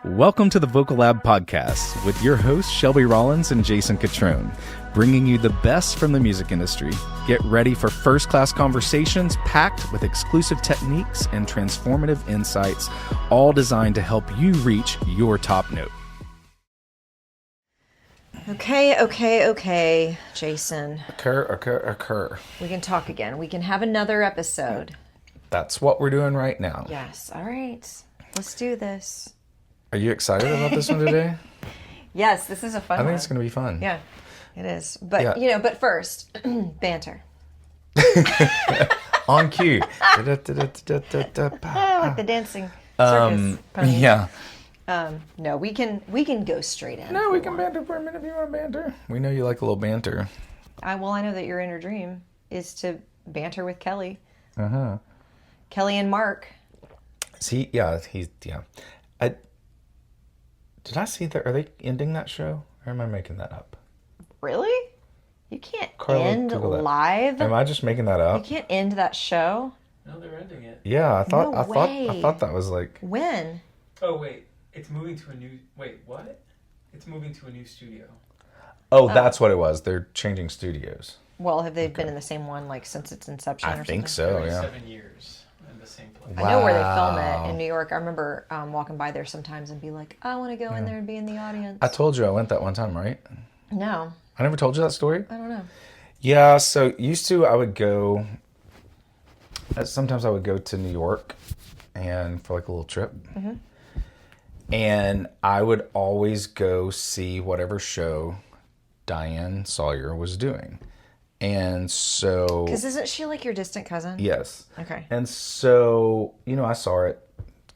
Welcome to the Vocal Lab Podcast with your hosts Shelby Rollins and Jason Catrone, bringing you the best from the music industry. Get ready for first-class conversations packed with exclusive techniques and transformative insights, all designed to help you reach your top note. Okay, Jason. Occur. We can talk again. We can have another episode. That's what we're doing right now. Yes. All right. Let's do this. Are you excited about this one today? Yes, this is a fun one. I think it's going to be fun. Yeah, it is. But, but first, banter. On cue. Like the dancing circus pony. Yeah. No, we can go straight in. No, we can banter for a minute if you want to banter. We know you like a little banter. I know that your inner dream is to banter with Kelly. Uh-huh. Kelly and Mark. Did I see that? Are they ending that show? Or am I making that up? Really? You can't end live? Am I just making that up? You can't end that show? No, they're ending it. Yeah, I thought way. that was like... When? Oh, wait. It's moving to a new... Wait, what? It's moving to a new studio. Oh, that's what it was. They're changing studios. Well, have they been in the same one since its inception or something? I think so, yeah. 7 years in the same place. Wow. I know where they film it in New York. I remember walking by there sometimes and be like, I want to go in there and be in the audience. I told you I went that one time, right? No. I never told you that story? I don't know. Yeah, so used to I would go... Sometimes I would go to New York and for like a little trip. Mm-hmm. And I would always go see whatever show Diane Sawyer was doing. And so... Because isn't she like your distant cousin? Yes. Okay. And so, I saw it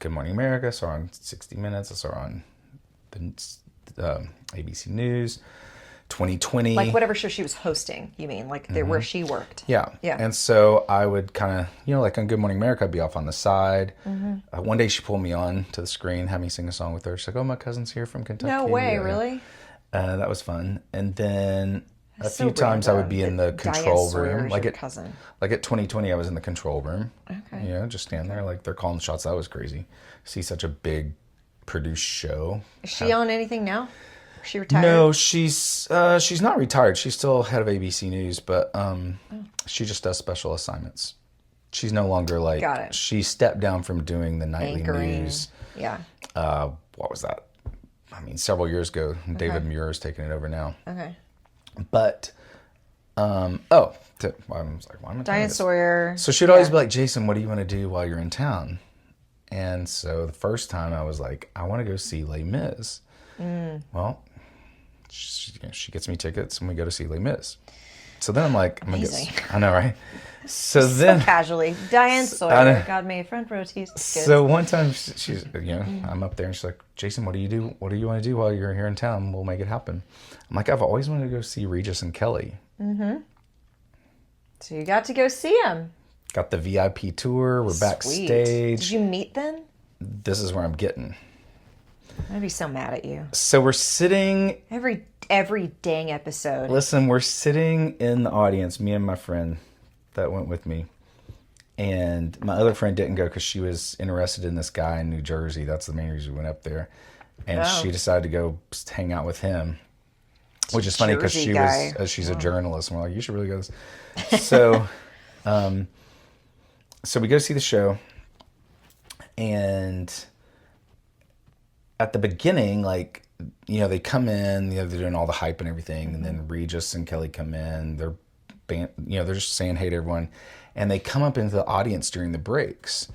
Good Morning America, I saw her on 60 Minutes, I saw her on the ABC News, 2020. Like whatever show she was hosting, you mean? Like where she worked? Yeah. Yeah. And so I would kind of, like on Good Morning America, I'd be off on the side. Mm-hmm. One day she pulled me on to the screen, had me sing a song with her. She's like, oh, my cousin's here from Kentucky. No way, really? That was fun. And then a few times I would be in the control room. Like at 2020, I was in the control room. Okay. Just stand there. Like they're calling shots. That was crazy. See such a big produced show. Is she on anything now? Is she retired? No, she's not retired. She's still head of ABC News, but she just does special assignments. She's no longer like... Got it. She stepped down from doing the nightly news. Yeah. What was that? Several years ago. David Muir's taking it over now. Okay. But, I was like, why am I Diane Sawyer. So she'd always be like, Jason, what do you want to do while you're in town? And so the first time I was like, I want to go see Les Mis. Well, she gets me tickets and we go to see Les Mis. So then I'm like, I know, right? So then casually, Diane Sawyer got me front row tickets. So one time she's, I'm up there and she's like, Jason, what do you do? What do you want to do while you're here in town? We'll make it happen. I'm like, I've always wanted to go see Regis and Kelly. Mm-hmm. So you got to go see them. Got the VIP tour. We're backstage. Did you meet them? This is where I'm getting. I'd be so mad at you. So we're sitting... Every dang episode. Listen, we're sitting in the audience, me and my friend that went with me. And my other friend didn't go because she was interested in this guy in New Jersey. That's the main reason we went up there. And she decided to go hang out with him. Which is funny because she's a journalist. And we're like, you should really go to this. So, so we go see the show. And at the beginning, they come in, they're doing all the hype and everything. And then Regis and Kelly come in. They're just saying hey to everyone. And they come up into the audience during the breaks.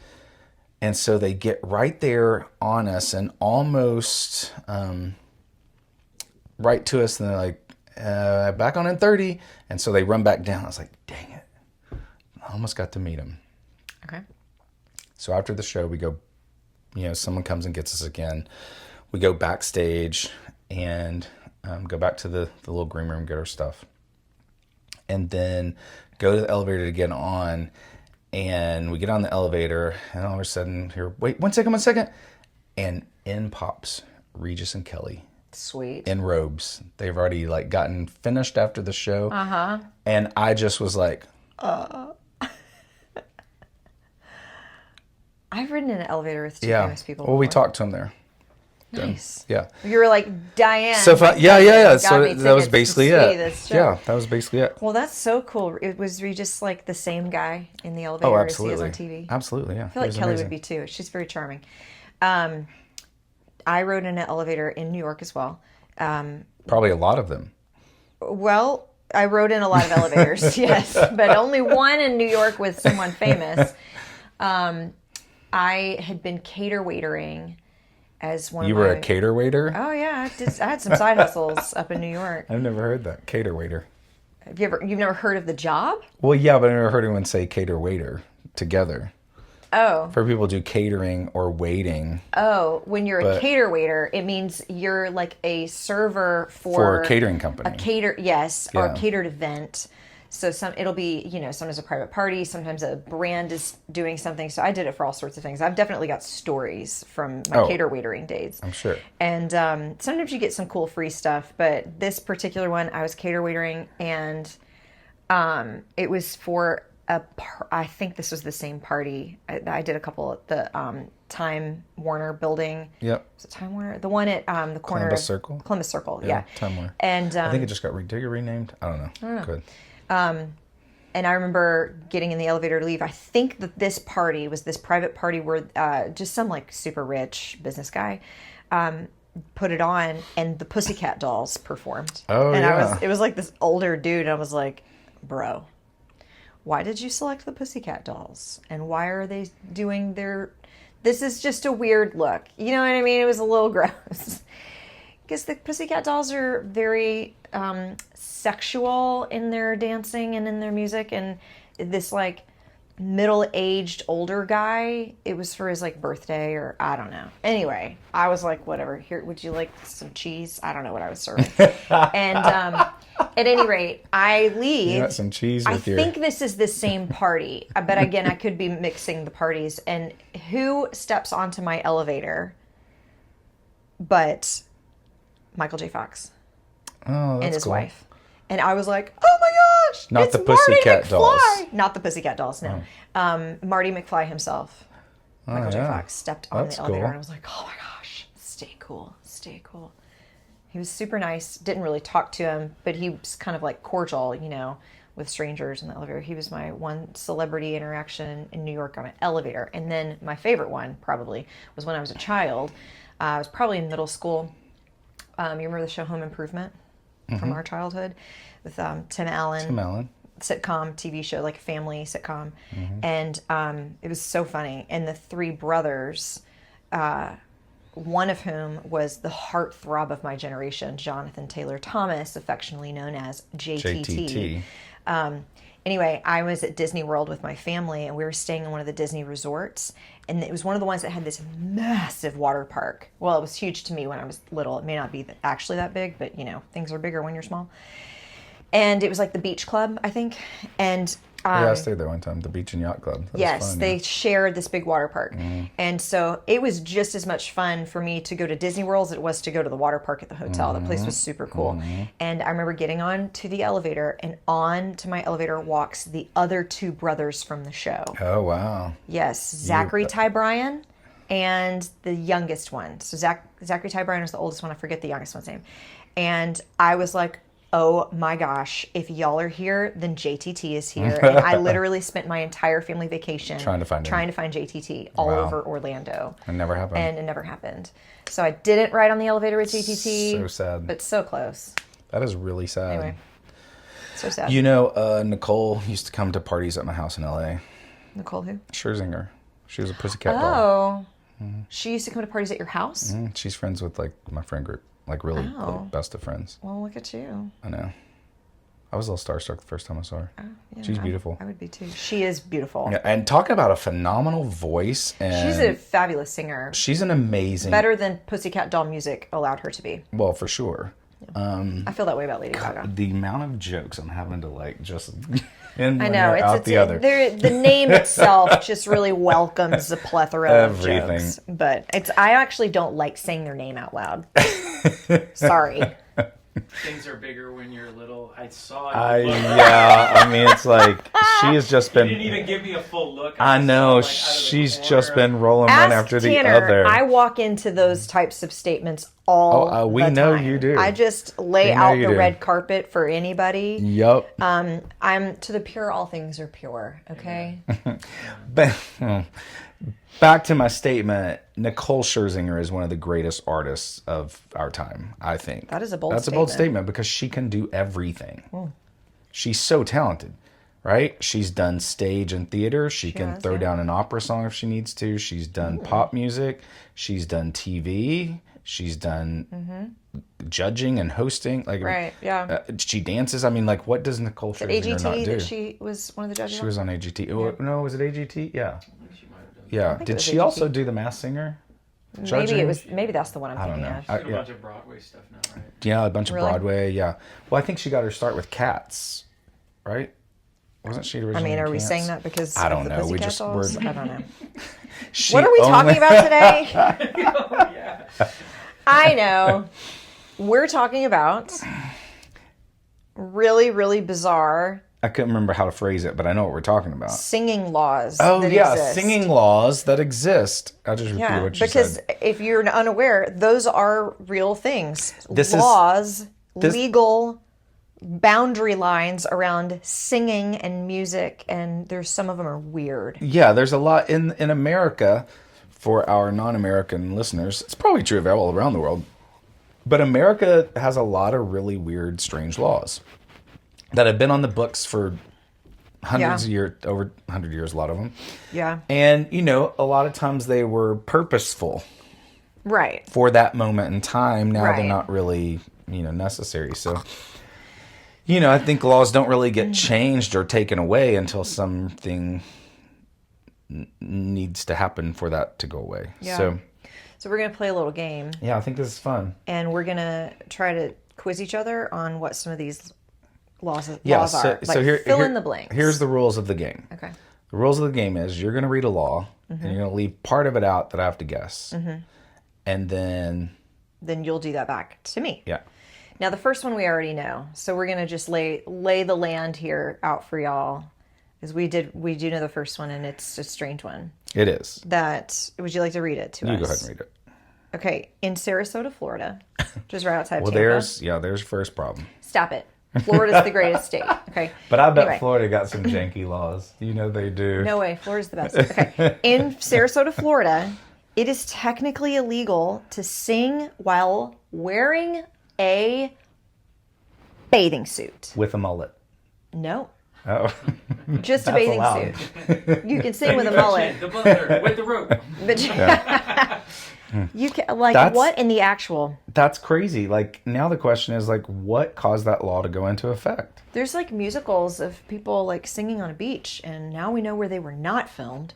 And so they get right there on us and almost right to us. And they're like, back on in 30. And so they run back down. I was like, dang it. I almost got to meet them. Okay. So after the show, we go, someone comes and gets us again. We go backstage and go back to the little green room, get our stuff. And then go to the elevator to get on. And we get on the elevator, and all of a sudden, wait, one second. And in pops Regis and Kelly. Sweet. In robes. They've already gotten finished after the show. Uh-huh. And I just was like, I've ridden in an elevator with two famous people Well, we before. talked to them there. Nice. Yeah. You were like, Diane. So fun. Yeah. got So me that was tickets to basically see it. this show. Yeah, that was basically it. Well, that's so cool. Were you just like the same guy in the elevator Oh, as he is absolutely. on TV? Absolutely, yeah. I feel like Kelly would be too. She's very charming. I rode in an elevator in New York as well. Probably a lot of them. Well, I rode in a lot of elevators, yes, but only one in New York with someone famous. I had been cater waitering as one You of were my... a cater waiter? Oh yeah, I had some side hustles up in New York. I've never heard that. Cater waiter. You've never heard of the job? Well, yeah, but I never heard anyone say cater waiter together. Oh. For people do catering or waiting. Oh, when you're a cater waiter, it means you're like a server For a catering company. Or a catered event. So it'll be, sometimes a private party, sometimes a brand is doing something. So I did it for all sorts of things. I've definitely got stories from my cater waitering days. I'm sure. And sometimes you get some cool free stuff, but this particular one, I was cater waitering, and it was for I think this was the same party. I did a couple at the Time Warner building. Yep. Was it Time Warner? The one at the corner Columbus of Circle? Columbus Circle, yeah. Time Warner. And I think it just got did it get renamed? I don't know. Good. And I remember getting in the elevator to leave. I think that this party was this private party where just some like super rich business guy put it on, and the Pussycat Dolls performed. Oh, and yeah. it was like this older dude, and I was like, bro, why did you select the Pussycat Dolls? And why are they doing this is just a weird look. You know what I mean? It was a little gross. Because the Pussycat Dolls are very sexual in their dancing and in their music, and this like middle-aged older guy, it was for his like birthday, or I don't know. Anyway, I was like, whatever, here, would you like some cheese? I don't know what I was serving. And at any rate, I leave. You got some cheese with I think this is the same party, but again, I could be mixing the parties. And who steps onto my elevator but Michael J. Fox and his cool. wife. And I was like, oh my gosh, Not it's the Pussycat Marty Dolls. McFly. Not the Pussycat Dolls, no. Marty McFly himself, Michael J. Fox, stepped on the elevator, and I was like, oh my gosh, stay cool. He was super nice, didn't really talk to him, but he was kind of like cordial, with strangers in the elevator. He was my one celebrity interaction in New York on an elevator. And then my favorite one probably was when I was a child. I was probably in middle school. You remember the show Home Improvement from our childhood with Tim Allen? Sitcom, TV show, like a family sitcom. And it was so funny. And the three brothers, one of whom was the heartthrob of my generation, Jonathan Taylor Thomas, affectionately known as JTT. Anyway, I was at Disney World with my family, and we were staying in one of the Disney resorts, and it was one of the ones that had this massive water park. Well, it was huge to me when I was little. It may not be actually that big, but things are bigger when you're small. And it was like the beach club, I think. And I stayed there one time, the Beach and Yacht Club. That was fun, they shared this big water park. And so it was just as much fun for me to go to Disney World as it was to go to the water park at the hotel. The place was super cool. And I remember getting on to the elevator, and on to my elevator walks the other two brothers from the show. Oh, wow. Yes, Zachary Ty Bryan and the youngest one. So Zachary Ty Bryan was the oldest one. I forget the youngest one's name. And I was like, oh my gosh, if y'all are here, then JTT is here. And I literally spent my entire family vacation trying to find JTT all over Orlando. It never happened. And it never happened. So I didn't ride on the elevator with JTT. So sad. But so close. That is really sad. Anyway, so sad. Nicole used to come to parties at my house in L.A. Nicole who? Scherzinger. She was a Pussycat doll. Oh. She used to come to parties at your house? She's friends with my friend group. Really best of friends. Well, look at you. I know. I was a little starstruck the first time I saw her. Yeah, She's beautiful. I would be too. She is beautiful. Yeah, and talking about a phenomenal voice. And she's a fabulous singer. She's an amazing... Better than Pussycat Doll music allowed her to be. Well, for sure. Yeah. I feel that way about Lady Gaga. The amount of jokes I'm having to just... I know. The name itself just really welcomes a plethora of jokes. But I actually don't like saying their name out loud. Sorry. Things are bigger when you're little. I saw you. Yeah, I mean, it's like she has just You been. didn't even give me a full look. I know just saw, she's out of the just corner been rolling one Ask after the Tanner, other. I walk into those types of statements all we the know time. you do. I just lay We know out you the do. red carpet for anybody. Yep. I'm to the pure, all things are pure. Okay. But back to my statement, Nicole Scherzinger is one of the greatest artists of our time, I think. That is a bold That's a bold statement because she can do everything. She's so talented, right? She's done stage and theater. She can has, throw yeah. down an opera song if she needs to. She's done pop music. She's done TV. She's done judging and hosting. Like, Right, yeah. She dances. I mean, like, what does Nicole Scherzinger not AGT do? that she was one of the judges. She was on AGT. Oh, no, was it AGT? Yeah. She might have done. Yeah. think it Did was she AGT. also do The Masked Singer? Judging? Maybe that's the one I'm I don't thinking know. of. She's got a Yeah. bunch of Broadway stuff now, right? Yeah, a bunch of Really? Broadway. Yeah. Well, I think she got her start with Cats, right? Wasn't she originally? I mean, in are we Cats? saying that because I don't of the know. We Pussycat just Dolls? we're. I don't know. She What are we only- talking about today? Oh, yeah. I know. We're talking about really, really bizarre I couldn't remember how to phrase it, but I know what we're talking about. singing laws. Oh that yeah, exist. singing laws that exist. I just repeated Yeah, what you because said. if you're unaware, those are real things. This is- laws, this- legal boundary lines around singing and music, and there's some of them are weird. Yeah, there's a lot in America. For our non-American listeners, it's probably true of all around the world. But America has a lot of really weird, strange laws that have been on the books for hundreds of years, over 100 years, a lot of them. Yeah. And, a lot of times they were purposeful Right. for that moment in time. Now they're Right. not really, necessary. So, I think laws don't really get changed or taken away until something needs to happen for that to go away. Yeah. So, So we're going to play a little game, yeah, I think this is fun. and we're going to try to quiz each other on what some of these laws Yeah, are. so Like, here, fill in the blanks. Here's the rules of the game. Okay. The rules of the game is you're going to read a law and you're going to leave part of it out that I have to guess. And then, Then you'll do that back to me. yeah. Now the first one we already know, so we're gonna just lay the land here out for y'all, because we do know the first one, and it's a strange one. It is. Would you like to read it to us? You go ahead and read it. Okay, in Sarasota, Florida, just right outside Well, Tampa. there's your first problem. Stop it. Florida's the greatest state. Okay. But I bet Anyway. Florida got some janky laws. They do. No way. Florida's the best. Okay. In Sarasota, Florida, it is technically illegal to sing while wearing a bathing suit. With a mullet. No. Oh. Just a That's bathing allowed. suit. You can sing with a mullet. The butler with the rope. But you can, That's- what in the actual? That's crazy. Like, now the question is, like, what caused that law to go into effect? There's like musicals of people like singing on a beach, and now we know where they were not filmed.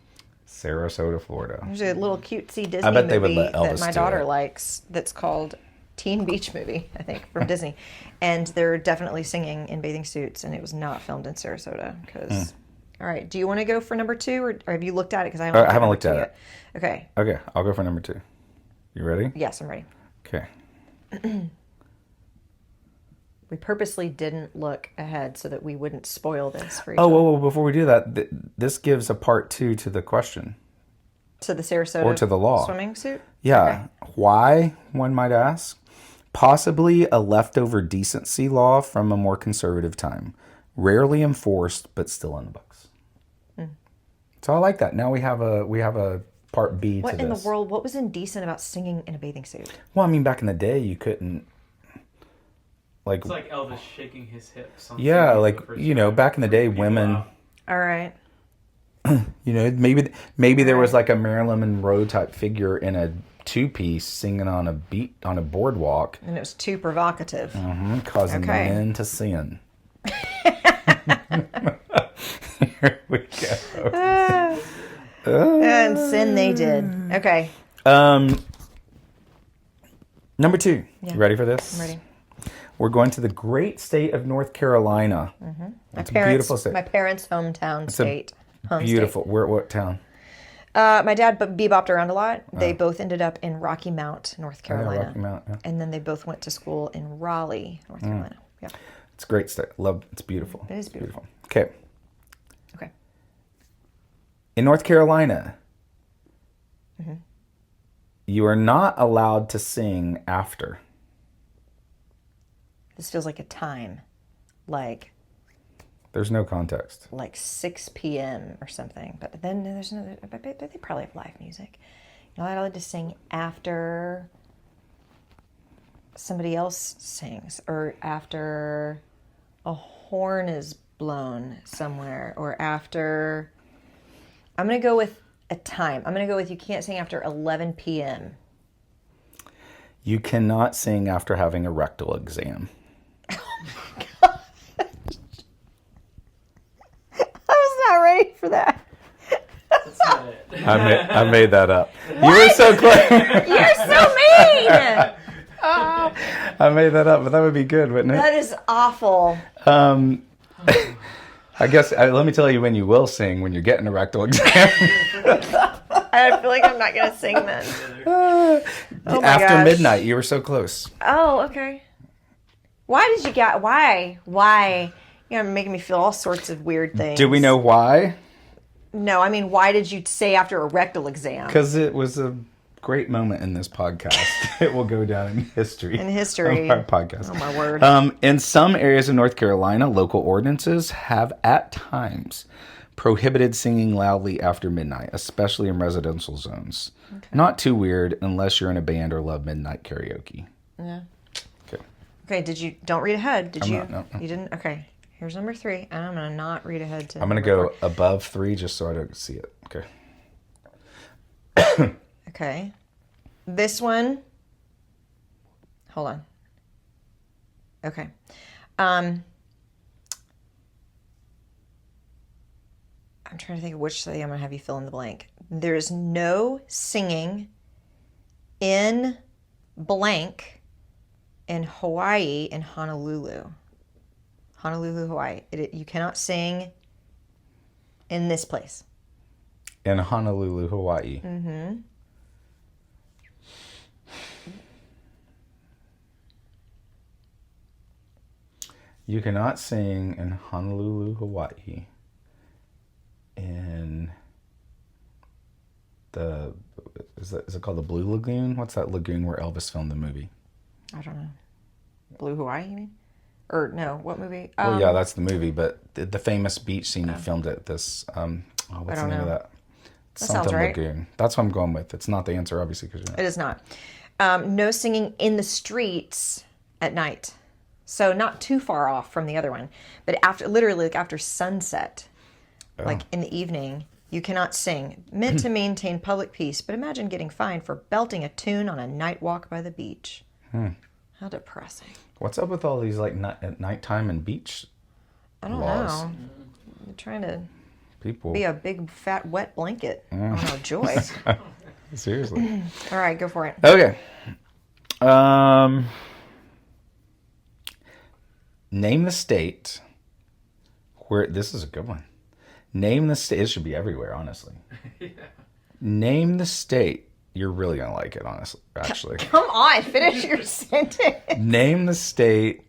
Sarasota, Florida. There's a little cutesy Disney bet they would movie let Elvis that my do daughter it. likes that's called Teen Beach Movie, I think, from Disney. And they're definitely singing in bathing suits, and it was not filmed in Sarasota. All right, do you want to go for number 2, or have you looked at it? Because I haven't looked at it. Okay. Okay, I'll go for number 2. You ready? Yes, I'm ready. Okay. We purposely didn't look ahead so that we wouldn't spoil this for each Oh, other. whoa, before we do that, this gives a part 2 to the question. To the Sarasota Or to the law. swimming suit? Yeah. Why, one might ask? Possibly a leftover decency law from a more conservative time. Rarely enforced, but still in the books. So I like that. Now we have a part B What to this. in the world? What was indecent about singing in a bathing suit? Well, I mean, back in the day, you couldn't, like, It's like Elvis shaking his hips. On yeah, stage like, for the first time. back in the day, People women, out. All right. maybe there was like a Marilyn Monroe type figure in a 2-piece singing on a boardwalk, And it was too provocative. causing Okay. men to sin. Here we go. And sin they did. Okay. Number 2. Yeah. You ready for this? I'm ready. We're going to the great state of North Carolina. It's a beautiful state. My parents' hometown state. Home Beautiful. Where? What town? My dad bebopped around a lot. They both ended up in Rocky Mount, North Carolina. Rocky Mount, yeah. And then they both went to school in Raleigh, North Carolina. Yeah. It's great stuff. It's beautiful. It is beautiful. Okay. Okay. In North Carolina, you are not allowed to sing after. This feels like a time. Like There's no context. 6 p.m. or something. But then there's another, but they probably have live music. You're not allowed to sing after somebody else sings or after a horn is blown somewhere or after. I'm going to go with a time. I'm going to go with you can't sing after 11 p.m. You cannot sing after having a rectal exam. Not ready for that. That's not it. I made that up. You were so close. You're so mean. I made that up, but that would be good, wouldn't it? That is awful. I guess, let me tell you when you will sing when you're getting a rectal exam. I feel like I'm not going to sing then. Oh my After gosh. midnight, you were so close. Oh, okay. Why did you get, why? You're making me feel all sorts of weird things. Do we know why? No, I mean, why did you say after a rectal exam? Because it was a great moment in this podcast. It will go down in history. In history. Of our podcast. Oh, my word. In some areas of North Carolina, local ordinances have at times prohibited singing loudly after midnight, especially in residential zones. Okay. Not too weird unless you're in a band or love midnight karaoke. Yeah. Okay. Okay, don't read ahead. Did you? No. You didn't? Okay. Here's number 3, and I'm going to not read ahead to I'm going to go above 3 just so I don't see it. Okay. Okay. This one. Hold on. Okay. I'm trying to think of which thing I'm going to have you fill in the blank. There's no singing in blank in Hawaii in Honolulu. Honolulu, Hawaii. You cannot sing in this place. In Honolulu, Hawaii. Mm-hmm. You cannot sing in Honolulu, Hawaii. In the is it called the Blue Lagoon? What's that lagoon where Elvis filmed the movie? I don't know. Blue Hawaii, you mean? Or no, what movie? Well, yeah, that's the movie, but the famous beach scene he filmed at this. What's the name of that? That sounds right. Lagoon. That's what I'm going with. It's not the answer, obviously, because it is not. No singing in the streets at night. So not too far off from the other one, but after sunset, like in the evening, you cannot sing. Meant to maintain public peace, but imagine getting fined for belting a tune on a night walk by the beach. How depressing. What's up with all these at nighttime and beach I don't laws? know. You're trying to People be a big fat wet blanket. Oh no, joy. Seriously. All right, go for it. Okay. Name the state where this is a good one. Name the state. It should be everywhere, honestly. Yeah. Name the state. You're really gonna like it, honestly. Actually, come on, finish your sentence. Name the state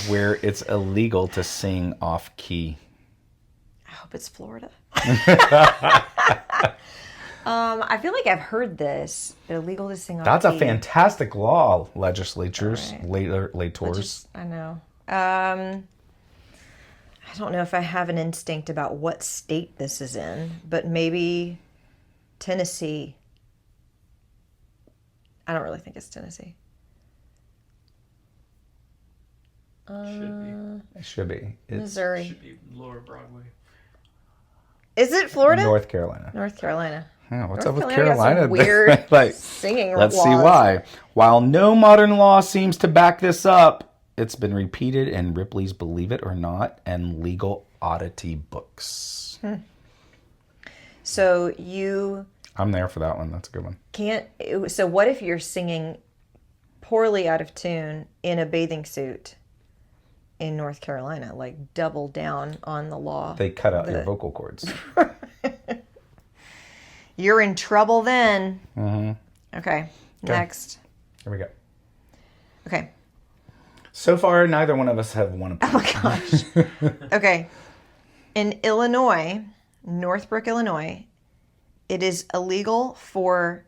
where it's illegal to sing off key. I hope it's Florida. I feel like I've heard this. Illegal to sing off That's key. a fantastic law, legislatures, lators. I know. I don't know if I have an instinct about what state this is in, but maybe Tennessee. I don't really think it's Tennessee. It should be. Missouri. Should be Lower Broadway. Is it Florida? North Carolina. North Carolina. Yeah, what's North up with Carolina got some Carolina? weird Like, singing let's laws. see why. While no modern law seems to back this up, it's been repeated in Ripley's Believe It or Not and legal oddity books. So you I'm there for that one. That's a good one. can't. So what if you're singing poorly out of tune in a bathing suit in North Carolina? Like double down on the law. They cut out your vocal cords. You're in trouble then. Mm-hmm. Okay. Next. Here we go. Okay. So far, neither one of us have won a point. Oh my gosh. Okay. In Illinois, Northbrook, Illinois, it is illegal for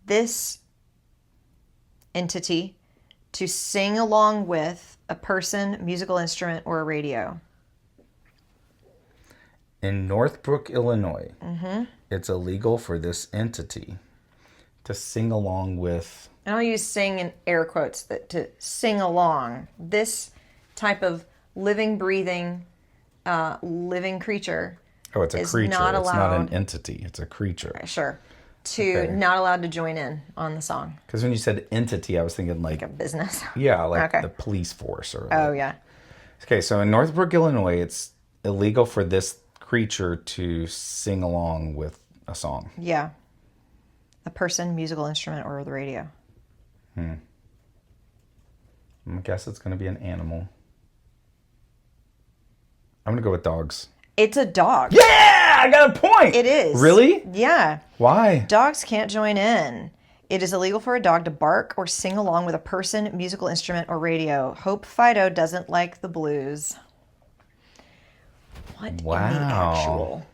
this entity to sing along with a person, musical instrument, or a radio. In Northbrook, Illinois, it's illegal for this entity to sing along with... And I'll use sing in air quotes, that to sing along. This type of living, breathing, living creature. Oh, it's a is creature. Not allowed, it's not an entity. It's a creature. Sure. Not allowed to join in on the song. Because when you said entity, I was thinking like a business. Yeah, like the police force. Yeah. Okay, so in Northbrook, Illinois, it's illegal for this creature to sing along with a song. Yeah. A person, musical instrument, or the radio. I guess it's going to be an animal. I'm going to go with dogs. It's a dog. Yeah! I got a point! It is. Really? Yeah. Why? Dogs can't join in. It is illegal for a dog to bark or sing along with a person, musical instrument, or radio. Hope Fido doesn't like the blues. What in the actual?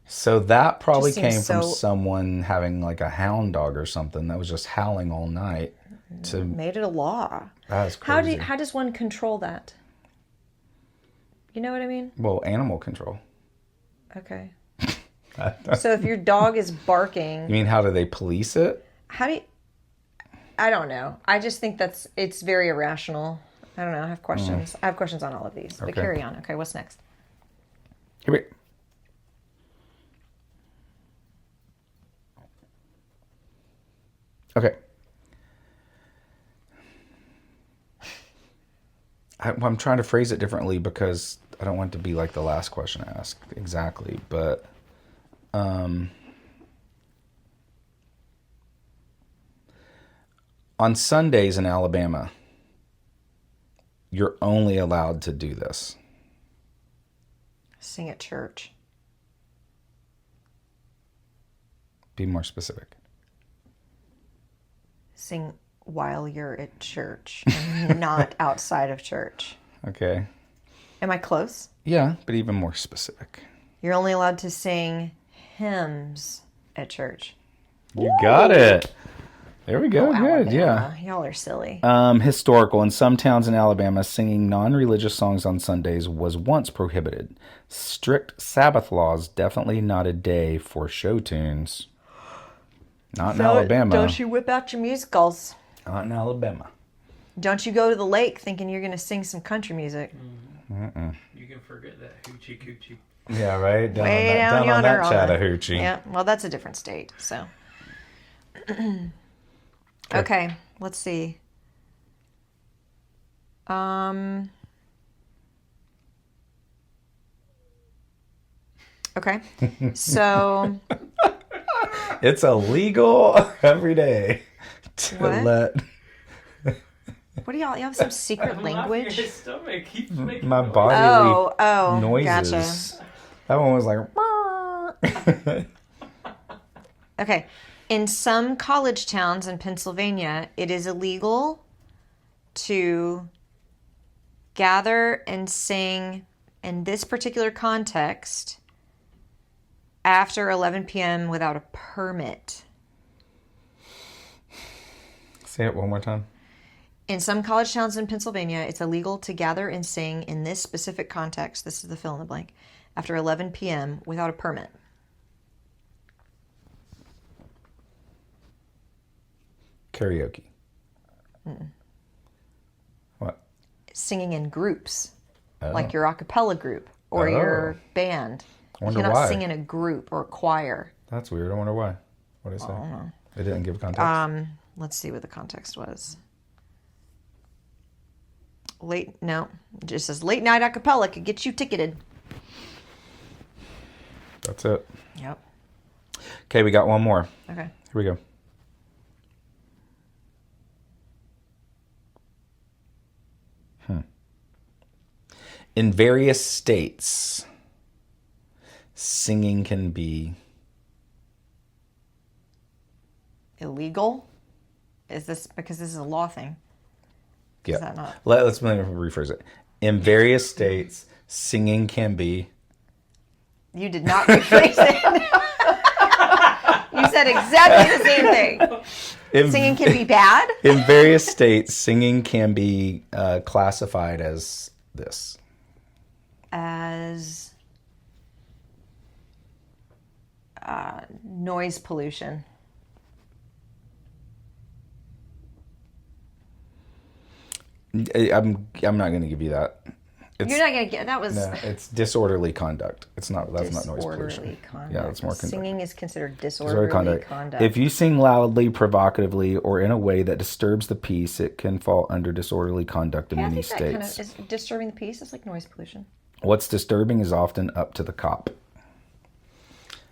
So that probably Just came seems from so- someone having like a hound dog or something that was just howling all night. Made it a law. That's crazy. How does one control that? You know what I mean? Well, animal control. Okay. So if your dog is barking, You mean how do they police it? how do you... I don't know. I just think it's very irrational. I don't know. I have questions. I have questions on all of these. But Okay. carry on. Okay, what's next? Here we Okay. I'm trying to phrase it differently because I don't want it to be like the last question I asked exactly, but on Sundays in Alabama, you're only allowed to do this. Sing at church. Be more specific. Sing while you're at church and not outside of church. Okay. Am I close? Yeah, but even more specific. You're only allowed to sing hymns at church. You got it. There we go. Oh, Good. Alabama. Yeah. Y'all are silly. Historical. In some towns in Alabama, singing non-religious songs on Sundays was once prohibited. Strict Sabbath laws definitely not a day for show tunes. Not in Alabama. Don't you whip out your musicals. Not in Alabama. Don't you go to the lake thinking you're going to sing some country music. You can forget that hoochie coochie. Yeah, right? Way down on yonder that on Chattahoochee. Yeah, well, that's a different state, so. Okay, let's see. Okay, so It's illegal every day to What? let what do y'all have some secret I'm laughing at language? his stomach keeps making my noise. bodily Oh, noises. gotcha. That one was like... Okay. In some college towns in Pennsylvania, it is illegal to gather and sing in this particular context after 11 p.m. without a permit. Say it one more time. In some college towns in Pennsylvania, it's illegal to gather and sing in this specific context, this is the fill in the blank, after 11 p.m. without a permit. Karaoke. What? Singing in groups, Oh. like your a cappella group or your band. You Wonder cannot why. sing in a group or a choir. That's weird. I wonder why. What did it say? They didn't give context. Let's see what the context was. It just says late night a cappella could get you ticketed. That's it. Yep. Okay, we got one more. Okay. Here we go. In various states, singing can be illegal? Is this because this is a law thing? Yeah. Is that not? Let's rephrase it. In various states, singing can be. You did not rephrase it. You said exactly the same thing. Singing can be bad? In various states, singing can be classified as this. As noise pollution. I'm not going to give you that. You're not going to get that. Was no, it's disorderly conduct. It's not. That's not noise pollution. Disorderly conduct. Yeah, it's more singing is considered disorderly conduct. If you sing loudly, provocatively, or in a way that disturbs the peace, it can fall under disorderly conduct in many states. Kind of is disturbing the peace. It's like noise pollution. What's disturbing is often up to the cop.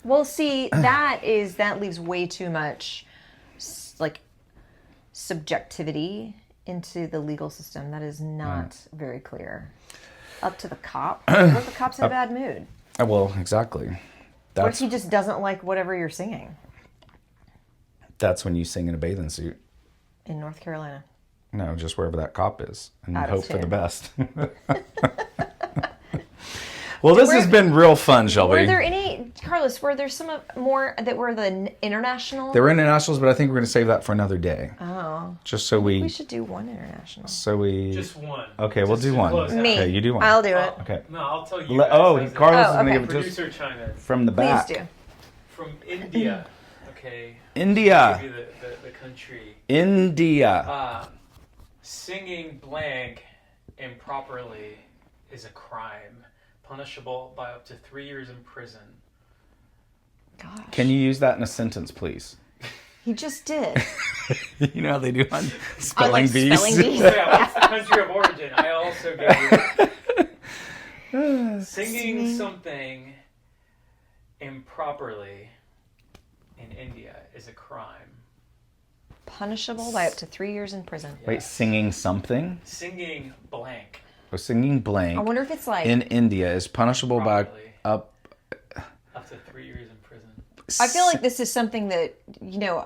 Well, see, that leaves way too much like subjectivity into the legal system. That is not very clear. Up to the cop. What if the cop's in a bad mood? Well, exactly. What if he just doesn't like whatever you're singing? That's when you sing in a bathing suit. In North Carolina. No, just wherever that cop is, and Out of hope for the 10. best. Well, this has been real fun, Shelby. Were there any, Carlos, were there some more that were the international? There were internationals, but I think we're going to save that for another day. Oh. Just so we should do one international. Just one. Okay, we'll do one. Me. Okay, you do one. I'll do it. Okay. No, I'll tell you. Carlos is going to give it Producer China. from the back. Please do. From India. Okay. India. I'll give you the country. India. Singing blank improperly is a crime, punishable by up to 3 years in prison. Gosh. Can you use that in a sentence, please? He just did. You know how they do on spelling bees? Spelling bees. Yeah, what's the country of origin? I also gave you singing something improperly in India is a crime. Punishable by up to 3 years in prison. Yeah. Wait, singing something? Singing blank. Oh, singing blank. I wonder if it's like in India is punishable by up to 3 years in prison. I feel like this is something that, you know,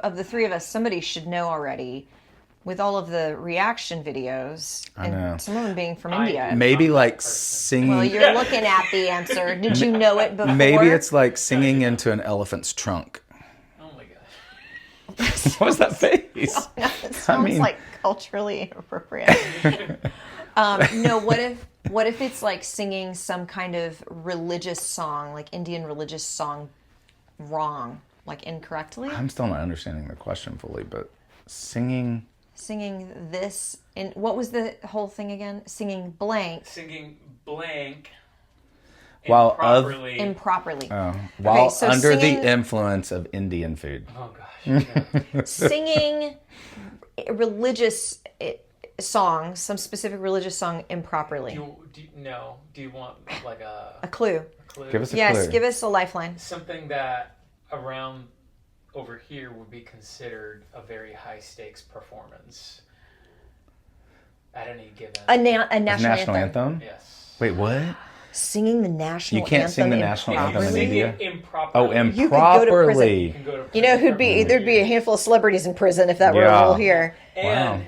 of the three of us, somebody should know already with all of the reaction videos. I know. Some of them being from India. Maybe like singing. Well, you're looking at the answer. Did you know it before? Maybe it's like singing into an elephant's trunk. Oh my gosh. What was that face? Oh, no, it sounds like culturally inappropriate. No, what if it's like singing some kind of religious song, like Indian religious song, wrong, like incorrectly? I'm still not understanding the question fully, but singing this, and what was the whole thing again? Singing blank. Singing blank. While improperly. While so under the influence of Indian food. Oh gosh. Yeah. Singing religious songs, some specific religious song improperly. Do you want like a clue? Give us a clue. Yes, give us a lifeline. Something that around over here would be considered a very high stakes performance at any given. A national anthem. Yes. Wait, what? Singing the national anthem. You can't sing the national anthem in India? Improperly. Oh, improperly. You know there'd be a handful of celebrities in prison if that were a rule here. And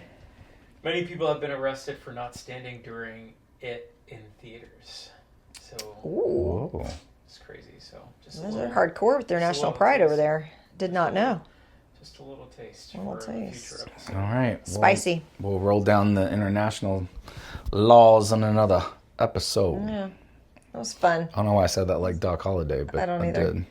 many people have been arrested for not standing during it in theaters. So ooh. It's crazy. So just those are hardcore with their national pride over there. Did not know. Just a little taste. A little taste. Future episode. All right. Spicy. We'll roll down the international laws in another episode. Yeah. That was fun. I don't know why I said that like Doc Holliday, but I don't either. Did.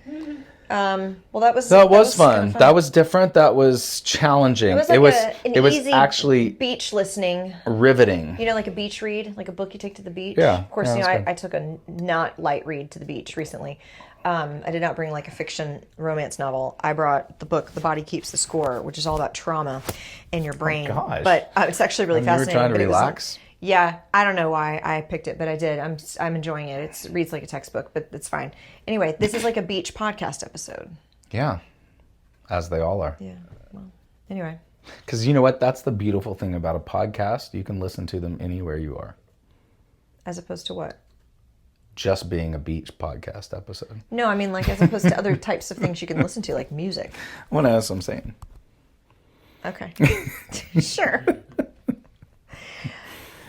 Well, that was fun. That was different. That was challenging. It was it was actually beach listening, riveting. You know, like a beach read, like a book you take to the beach. Yeah. Of course, I took a not light read to the beach recently. I did not bring like a fiction romance novel. I brought the book "The Body Keeps the Score," which is all about trauma in your brain. Oh, gosh. But it's actually really fascinating. You were trying to relax. Yeah, I don't know why I picked it, but I did. I'm enjoying it. It reads like a textbook, but it's fine. Anyway, this is like a beach podcast episode. Yeah, as they all are. Yeah. Well, anyway. Because you know what? That's the beautiful thing about a podcast. You can listen to them anywhere you are. As opposed to what? just being a beach podcast episode. No, I mean, like, as opposed to other types of things you can listen to, like music. Well, no, that's what I'm saying. Okay. Sure.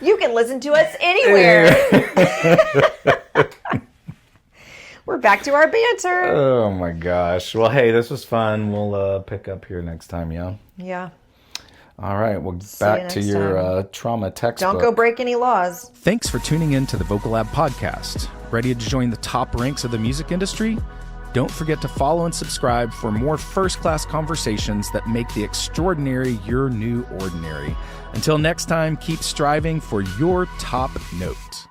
You can listen to us anywhere. We're back to our banter. Oh my gosh. Well, hey, this was fun. We'll pick up here next time, yeah? Yeah. All right. Well, back to your trauma textbook. Don't go break any laws. Thanks for tuning in to the Vocal Lab podcast. Ready to join the top ranks of the music industry? Don't forget to follow and subscribe for more first-class conversations that make the extraordinary your new ordinary. Until next time, keep striving for your top note.